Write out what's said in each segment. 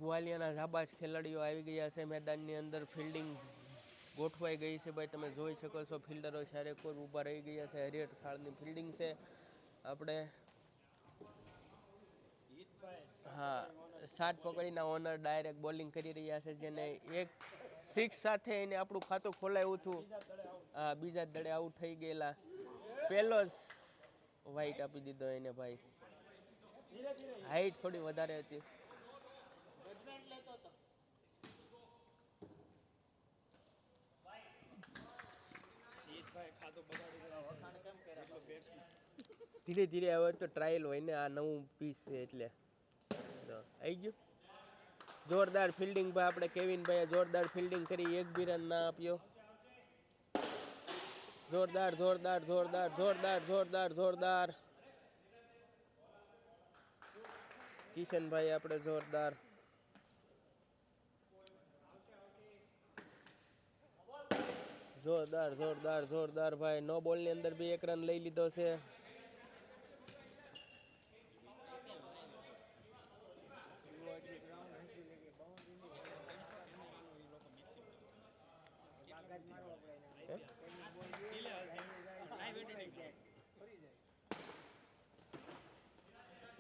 ગ્વાલિયાના જાબાઝ ખેલાડીઓ આવી ગયા છે મેદાનની અંદર. ફિલ્ડિંગ ગોઠવાઈ ગઈ છે ભાઈ, તમે જોઈ શકો છો. ફિલ્ડરો ચારે કોઈ ઊભા રહી ગયા છે. હરિહર થાળની ફિલ્ડિંગ છે. આપણે હા, સાત પકડીના ઓનર ડાયરેક્ટ બોલિંગ કરી રહ્યા છે, જેને એક સિક્સ સાથે એને આપણું ખાતું ખોલાવ્યું હતું. બીજા દડે આઉટ થઈ ગયેલા. પહેલો જ વાઇટ આપી દીધો એને ભાઈ. હાઈટ થોડી વધારે હતી. ધીરે ધીરે હવે તો ટ્રાયલ હોય ને, આ નવું પીસ છે એટલે આવી ગયું. જોરદાર ફિલ્ડિંગ ભાઈ, આપણે કેવિનભાઈએ જોરદાર ફિલ્ડિંગ કરી. એક બી રન ના આપ્યો. જોરદાર જોરદાર જોરદાર જોરદાર જોરદાર જોરદાર. કિશનભાઈ આપણે જોરદાર. જોરદાર જોરદાર જોરદાર ભાઈ. નો બોલની અંદર બી એક રન લઈ લીધો છે.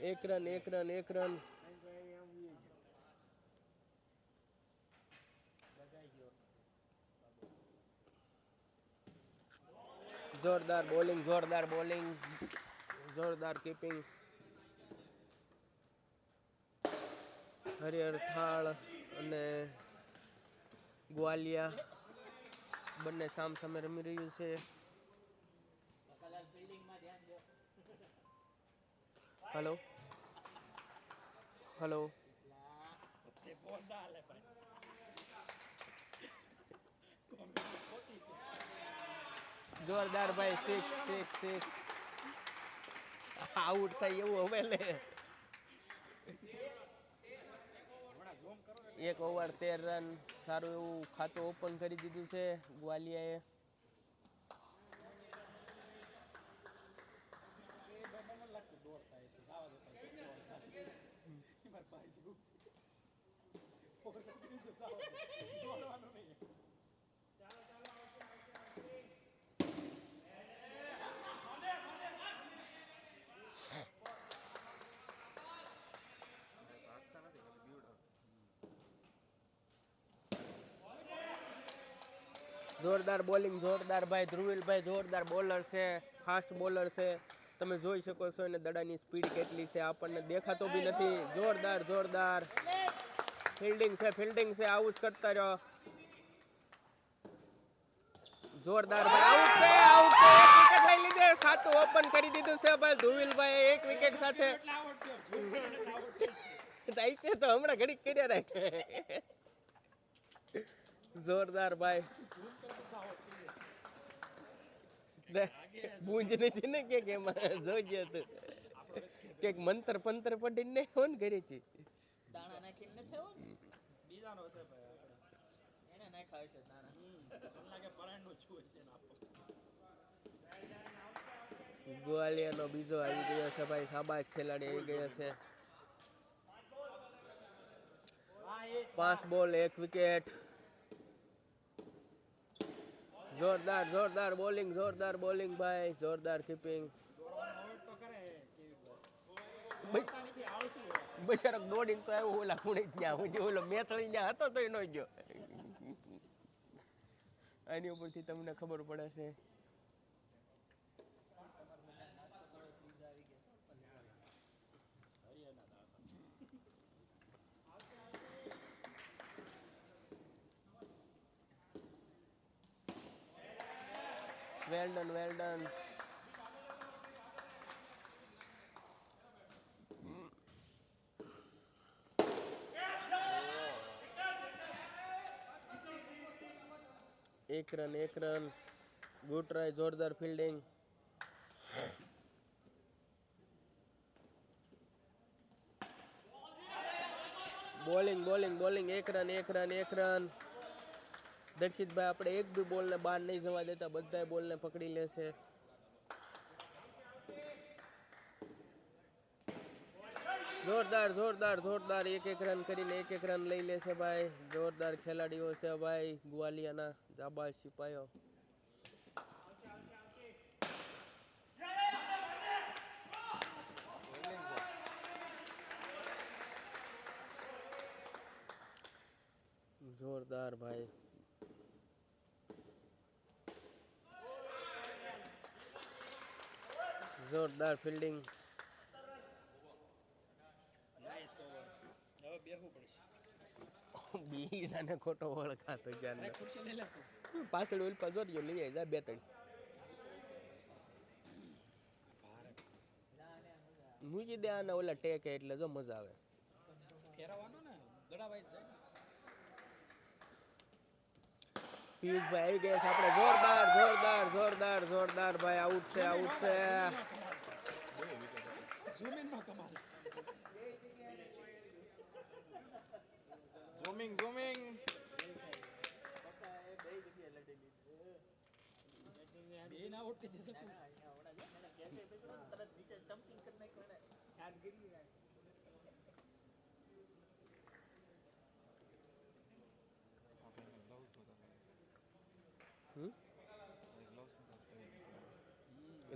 એક રન એક રન એક રન. જોરદાર બોલિંગ જોરદાર બોલિંગ જોરદાર કીપિંગ. હરિહર થાળ અને ગ્વાલિયા બંને સામ સામે રમી રહ્યું છે. Hello hello. જોરદાર ભાઈ. Six six six. આઉટ થાય એવું હવે લે. 1 ઓવર 13 રન. સારું એવું ખાતું ઓપન કરી દીધું છે ગ્વાલિયાએ. જોરદાર બોલિંગ જોરદાર ભાઈ. ધ્રુવીલભાઈ જોરદાર બોલર છે, ફાસ્ટ બોલર છે. તમે જોઈ શકો છો એને દડાની સ્પીડ કેટલી છે, આપણને દેખાતો બી નથી. જોરદાર જોરદાર ફિલ્ડિંગ છે, ફિલ્ડિંગ છે. આવું જ કરતા રહો. જોરદાર ભાઈ. આઉટ છે, આઉટ છે. એક વિકેટ લઈ લીધે. ખાતું ઓપન કરી દીધું છે ભાઈ ધ્રુવીલભાઈ એક વિકેટ સાથે. તો હમણાં ઘડીક કર્યા રાખે. જોરદાર ભાઈ. બૂંજ નથી ને કે એમાં જોજે તું કે મંતર પંતર પડીને ફોન કરી છે. દાણા નાખીને થયો ને બીજાનો છે ભાઈ આપણે એને નાખાય છે દાણા કલાકે પરાણનો છું છે ને આપો. ગ્વાલિયાનો બીજો આવી ગયો છે ભાઈ. શાબાશ ખેલાડી આવી ગયો છે. 5 બોલ 1 વિકેટ. જોરદાર જોરદાર બોલિંગ જોરદાર બોલિંગ ભાઈ. જોરદાર કીપિંગ. બચારો દોડીને તો આવ્યો ઓલા ખૂણે ત્યાં હું ઓલો મેથળી ત્યાં હતો તો ન ગયો. આની ઉપરથી તમને ખબર પડે છે. Well done well done. એક રન એક રન. Good try. જોરદાર ફિલ્ડિંગ. Bowling bowling bowling. એક રન એક રન એક રન. દર્શિતભાઈ આપણે એક બી બોલને બહાર નહીં જવા દેતા. બધા બોલને પકડી લેશે. જોરદાર જોરદાર જોરદાર એક એક રન કરીને એક એક રન લઈ લે છે ભાઈ. જોરદાર ખેલાડીઓ છે ભાઈ ગ્વાલિયાના જાબાઝ સિપાહીઓ. જોરદાર ભાઈ. જોરદાર ફિલ્ડિંગ. બીજાને ખોટો ઓળખાતો ક્યાં પાછળ ઉલ્પા જોરજો લઈ જાય બે ત્રણ મૂકી દે આને ઓલા ટેકે એટલે જો મજા આવે. પિયુષભાઈ આવી ગયા છે આપણે. જોરદાર જોરદાર જોરદાર જોરદાર ભાઈ. આઉટ છે આઉટ છે. ઝૂમિંગ ઝૂમિંગ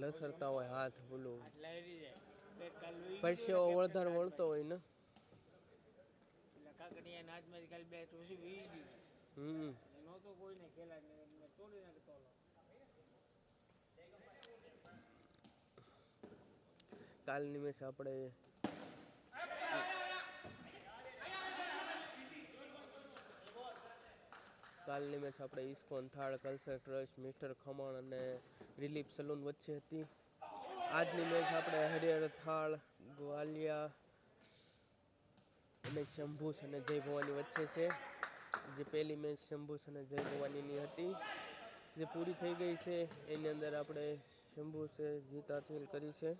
લસરતા હોય હાથ બોલું પરસેવો વળધાર વળતો હોય ને. કાલની મેચ આપણે ઇસ્કોન થાળ કલ્ચર ટ્રસ્ટ મિસ્ટર ખમણ અને રિલીફ સલૂન વચ્ચે હતી. આજની મેચ આપણે હરિહર થાળ ગ્વાલિયા અને શંભુસ અને જય ભવાની વચ્ચે છે. જે પહેલી મેચ શંભુસ અને જય ભવાનીની હતી જે પૂરી થઈ ગઈ છે. એની અંદર આપણે શંભુસે જીત હાસિલ કરી છે.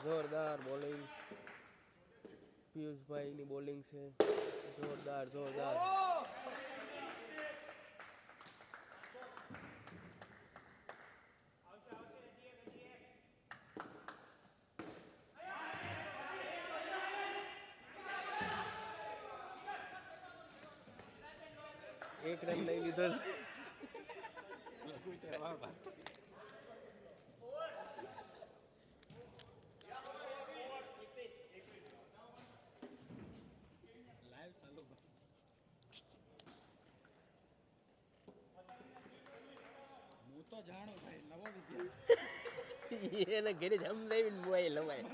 જોરદાર બોલિંગ પિયુષભાઈની બોલિંગ છે. જોરદાર જોરદાર. એક રન લઈ લીધો છે. એને ઘરે જમ લઈને મોબાઈલ લવાય.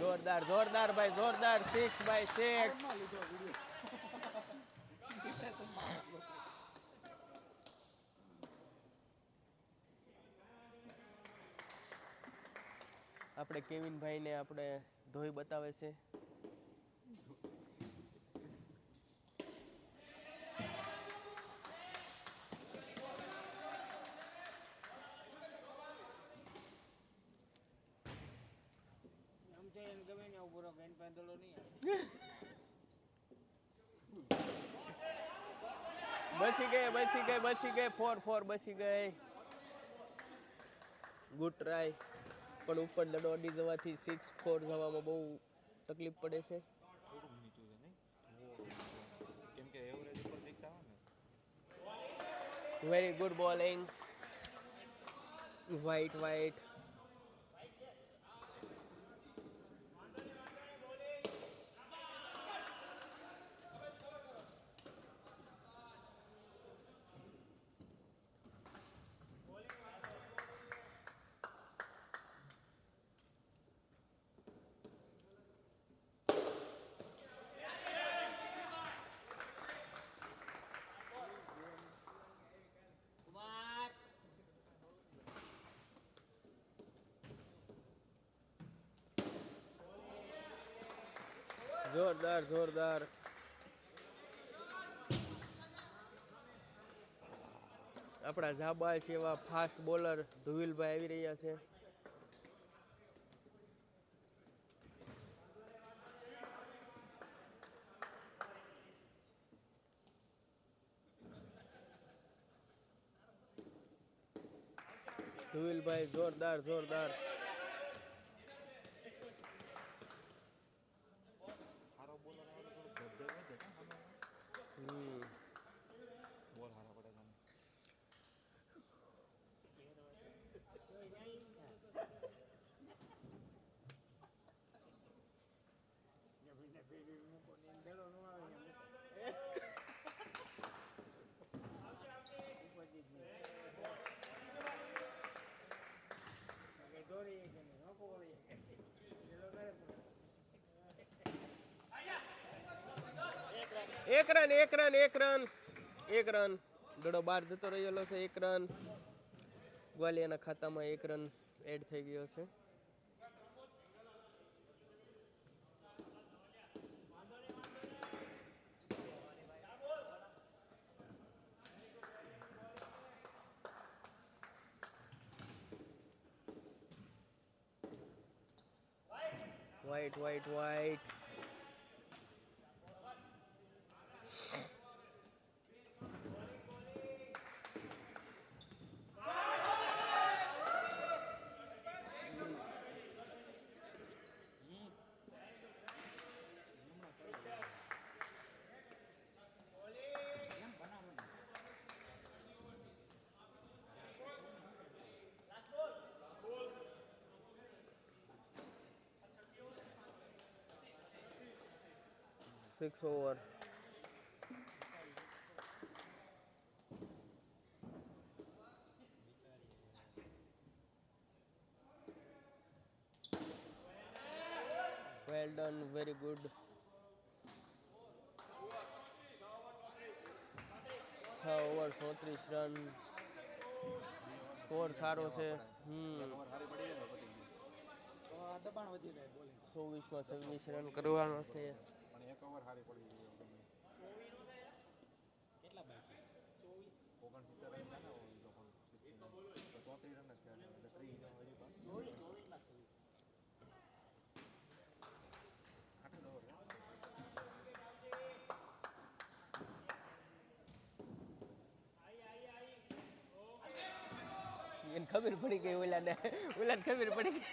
જોરદાર જોરદાર ભાઈ જોરદાર. 6/6. આપણે કેવિનભાઈને આપણે ધોઈ બતાવે છે. બચી ગઈ 4 બચી ગઈ. ગુડ ટ્રાય પણ ઉપર લડો અડી જવાથી 6-4 જવામાં બહુ તકલીફ પડે છે. Very good bowling. વાઇટ જોરદાર. આપણા જાબાઝ એવા ફાસ્ટ બોલર ધુવિલભાઈ આવી રહ્યા છે. ધુવિલભાઈ જોરદાર જોરદાર. હારો બોલર આવે તો થોડું ધબધબ વધે કાં સામે બોલ હારા પડે તને. એક રન એક રન એક રન એક રન. દડો બહાર જતો રહેલો છે. 1 રન. ગ્વાલિયાના ખાતામાં 1 રન એડ થઈ ગયો છે. White, white, white. Six over. Well done, very good. 6 over 34 run. Score સારો છે. ખબર હારી પડી જાય ને પતી ગયું. દબાણ વધી જાય બોલિંગ. 24 માં 26 રન કરવાનો છે. પણ એક ઓવર હારી પડી ગઈ. કેટલા બાકી? 69 રન ના હોય એ લોકો 34 રન જ કહેવાય એટલે 30 રન હજી પણ 8 ઓવર એને ખબર પડી ગઈ ઓલાને ખબર પડી ગઈ.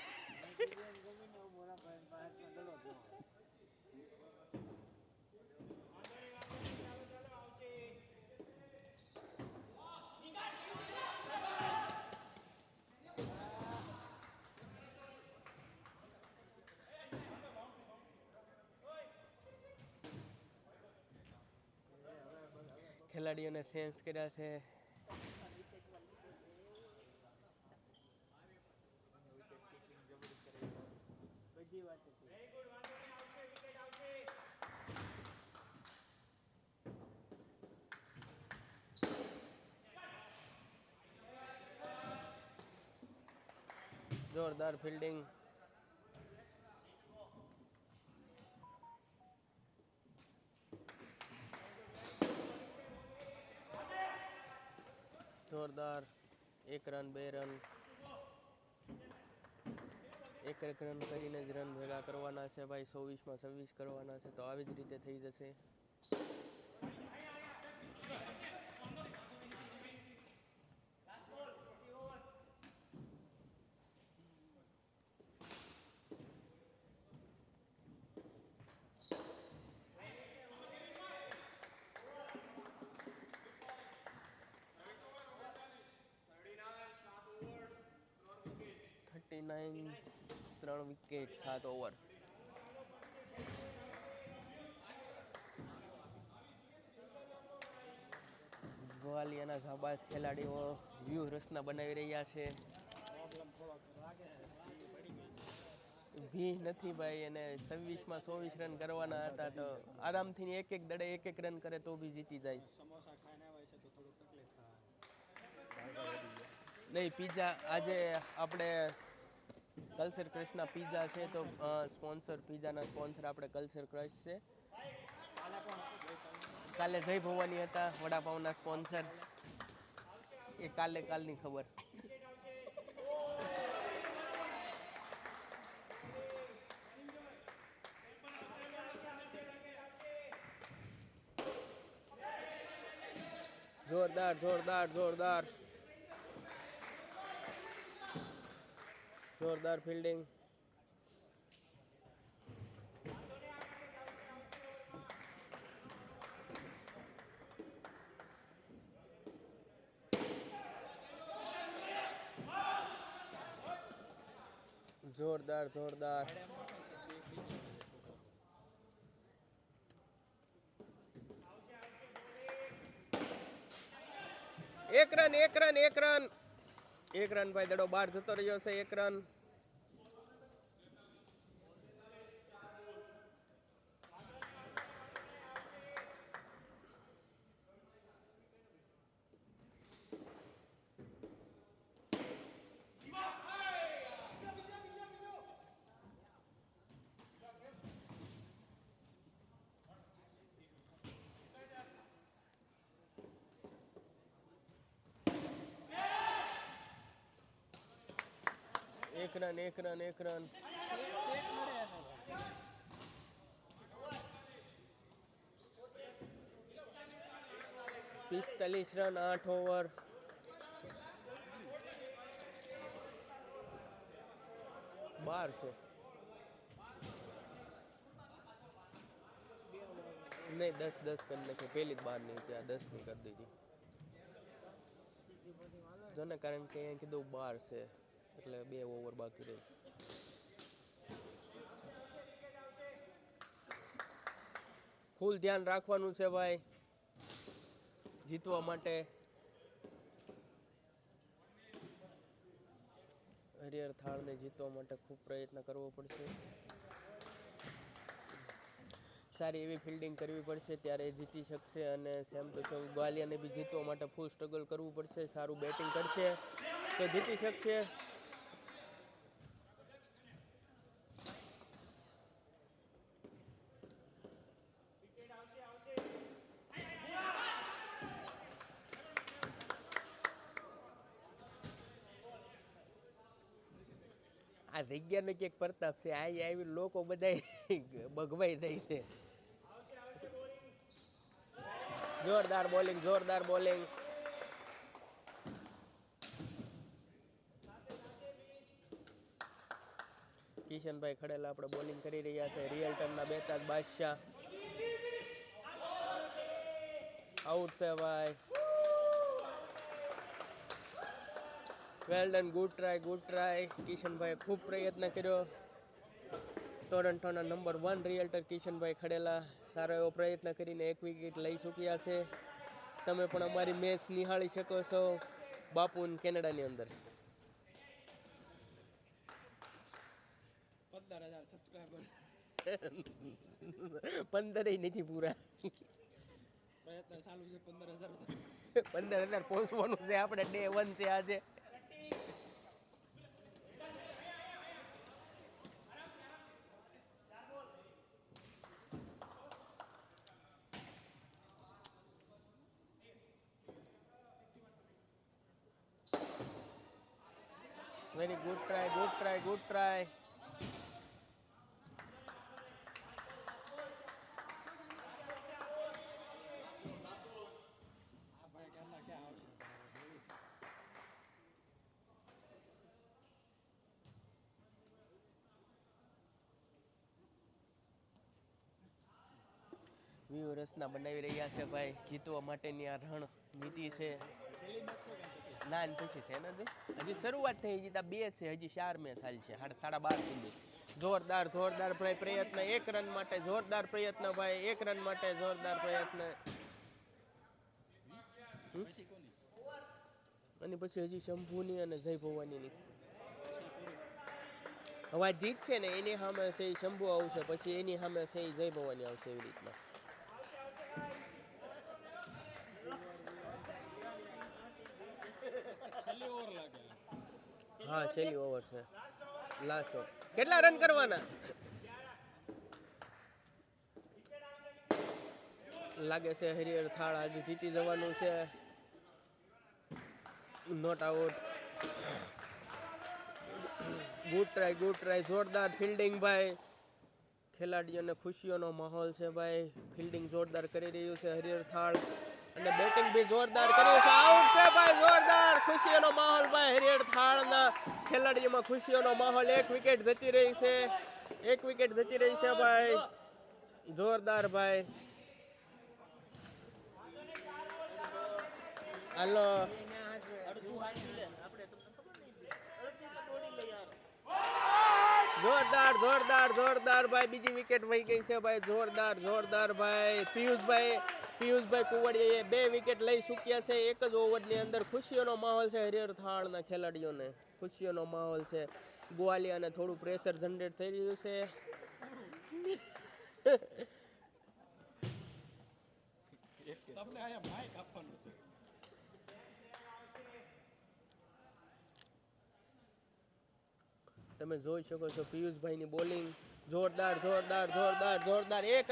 ખેલાડીઓને સેન્સ કર્યા છે. બધી વાત જોરદાર ફિલ્ડિંગ. જોરદાર. 1 રન 2 રન. 1 રન કરીને જ રન ભેગા કરવાના છે ભાઈ. 24 માં 26 કરવાના છે તો આવી જ રીતે થઈ જશે. Nine 3 wicket 7 over. ગ્વાલિયાના જાબાઝ ખેલાડીઓ વ્યૂહ રચના બનાવી રહ્યા છે. ભી નથી ભાઈ. એને 26 માં 24 રન કરવાના હતા તો આરામથી એક દડે એક રન કરે તો બી જીતી જાય. સમોસા ખાઈને આવે છે તો થોડું તકલીફ થાય. નહીં પીઝા આજે આપણે કલ્ચર ક્રશના પીઝા છે તો સ્પોન્સર પીઝાના સ્પોન્સર આપણે કલ્ચર ક્રશ છે. કાલે જય ભવાની હતા વડાપાઉંના સ્પોન્સર. એ કાલની ખબર. જોરદાર જોરદાર જોરદાર. જોરદાર ફિલ્ડિંગ. જોરદાર જોરદાર. એક રન એક રન એક રન એક રન ભાઈ, દડો બહાર જતો રહ્યો છે. એક રન. એક રન એક રન એક રન. 45 run 8 over. બાર છે નહીં, 10 કરી નાખી. પેલી જ બાર નહીં, ત્યાં 10 ની કરી દીધી. જો ને, કારણ કે અહીંયા કીધું 12 છે એટલે 2 ઓવર બાકી રહી. ફૂલ ધ્યાન રાખવાનું છે ભાઈ જીતવા માટે. હરિહર થાળને જીતવા માટે ખૂબ પ્રયત્ન કરવો પડશે. સારી એવી ફિલ્ડિંગ કરવી પડશે ત્યારે જીતી શકશે. અને સેમ ટુ સેમ ગ્વાલિયાને બી જીતવા માટે ફૂલ સ્ટ્રગલ કરવું પડશે. સારું બેટિંગ કરશે તો જીતી શકશે. આ જગ્યાનો ક્યાંક પ્રતાપ છે. આવી લોકો બધા બગવાઈ જાય છે. જોરદાર બોલિંગ જોરદાર બોલિંગ. કિશનભાઈ ખડેલા આપણે બોલિંગ કરી રહ્યા છે. રિયલ્ટનના બેતાજ બાદશાહ આઉટ છે ભાઈ. Well done, good try. Kishanbhai ખૂબ પ્રયત્ન કર્યો. ટોરન્ટોના નંબર 1 રિયલ્ટર કિશનભાઈ ખડેલા સારો એવો પ્રયત્ન કરીને 1 વિકેટ લઈ ચૂક્યા છે. તમે પણ અમારી મેચ નિહાળી શકો છો બાપુન કેનેડાની અંદર. 15,000 સબસ્ક્રાઇબર્સ 15 નથી પૂરા. પ્રયત્ન ચાલુ છે. 15,000 15,000 પહોંચવાનું છે આપણે. ડે 1 છે આજે. Very good try. આ ભાઈ ક્યારના ક્યાં આવશે? વ્યૂ રચના બનાવી રહ્યા છે ભાઈ. જીતવા માટેની આ રણનીતિ છે. છેલ્લી મેચ છે કે પછી? ના ને પછી છે ને હજી શરૂઆત થઈ. જીતા 2 છે, હજી 4 મેચ હાલ છે. 12:30 સુધી. જોરદાર ભાઈ પ્રયત્ન. 1 રન માટે જોરદાર પ્રયત્ન ભાઈ. 1 રન માટે જોરદાર પ્રયત્ન. પછી કોની? અને પછી હજી શંભુની અને જય ભવાનીની. હવે આ જીત છે ને એની સામે છે ઈ શંભુ આવશે. પછી એની સામે છે ઈ જય ભવાની આવશે. એવી રીતના. છેલ્લી ઓવર લાગે. હા, છેલ્લી ઓવર છે. Last over. કેટલા રન કરવાના? લાગે છે હરિહર થાળ આજે જીતી જવાનું છે. Not out. Good try. જોરદાર ફિલ્ડિંગ ભાઈ. ખેલાડીઓને ખુશીઓનો માહોલ છે ભાઈ. ફિલ્ડિંગ જોરદાર કરી રહ્યું છે હરિહર થાળ. અને બેટિંગ બી જોરદાર કર્યું છે. આઉટ છે ભાઈ, જોરદાર ખુશીઓનો માહોલ ભાઈ હરિહર થાળના ખેલાડીઓમાં ખુશીઓનો માહોલ. એક વિકેટ જતી રહી છે, એક વિકેટ જતી રહી છે ભાઈ, જોરદાર ભાઈ. હાલો જોરદાર જોરદાર જોરદાર ભાઈ, બીજી વિકેટ વહી ગઈ છે ભાઈ, જોરદાર જોરદાર ભાઈ. પિયુષભાઈ કુવડિયાએ 2 વિકેટ લઈ ચૂક્યા છે એક જ ઓવરની અંદર. ખુશીઓનો માહોલ છે હરિહર થાળના ખેલાડીઓને, ખુશીઓનો માહોલ છે. ગોવાલિયાને થોડું પ્રેશર જનરેટ થઈ રહ્યું છે. તમને અહીંયા માઇક આપવાનું હતું. તમે જોઈ શકો છો પિયુષભાઈની બોલિંગ જોરદાર જોરદાર જોરદાર જોરદાર. એક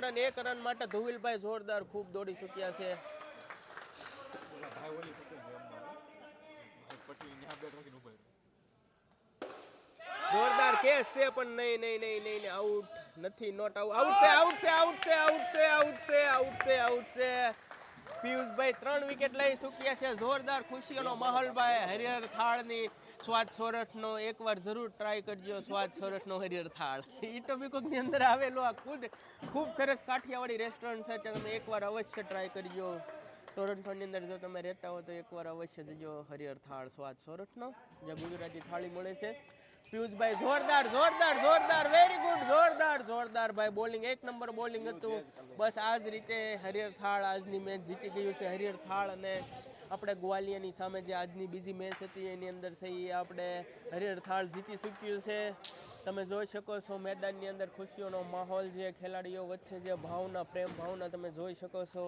રન માટે ધુવિલભાઈ જોરદાર ખૂબ દોડી ચૂક્યા છે. ઓલા ભાઈ ઓલી પટેલ રમવા ભાઈ પટેલ ત્યાં બેટ રાખીને ઉભા રહ્યો. જોરદાર કેસ છે પણ નહીં નહીં નહીં નહીં આઉટ નથી, નોટ આઉટ. આઉટ છે આઉટ છે આઉટ છે આઉટ છે આઉટ છે આઉટ છે આઉટ છે. પિયુષભાઈ 3 વિકેટ લઈ ચૂક્યા છે. જોરદાર ખુશીઓનો માહોલ ભાઈ હરિહર થાળની. સ્વાદ સોરઠનો એકવાર જરૂર ટ્રાય કરજો, સ્વાદ સોરઠનો હરિહર થાળ. ઈટોબીકોકની અંદર આવેલો આ ખૂબ સરસ કાઠિયાવાડી રેસ્ટોરન્ટ છે, ત્યાં તમે એકવાર અવશ્ય ટ્રાય કરજો. ટોરન્ટોની અંદર જો તમે રહેતા હો તો એકવાર અવશ્ય જજો હરિહર થાળ સ્વાદ સોરઠનો, જ્યાં ગુજરાતી થાળી મળે છે. પિયુષભાઈ જોરદાર જોરદાર જોરદાર, વેરી ગુડ, જોરદાર જોરદાર ભાઈ. બોલિંગ 1 નંબર બોલિંગ હતું. બસ આ જ રીતે હરિહર થાળ આજની મેચ જીતી ગયું છે. હરિહર થાળ અને આપણે ગ્વાલિયરની સામે જે આજની બીજી મેચ હતી એની અંદર છે એ આપણે હરિહર થાળ જીતી ચૂક્યું છે. તમે જોઈ શકો છો મેદાનની અંદર ખુશીઓનો માહોલ છે, ખેલાડીઓ વચ્ચે જે ભાવના, પ્રેમ ભાવના તમે જોઈ શકો છો.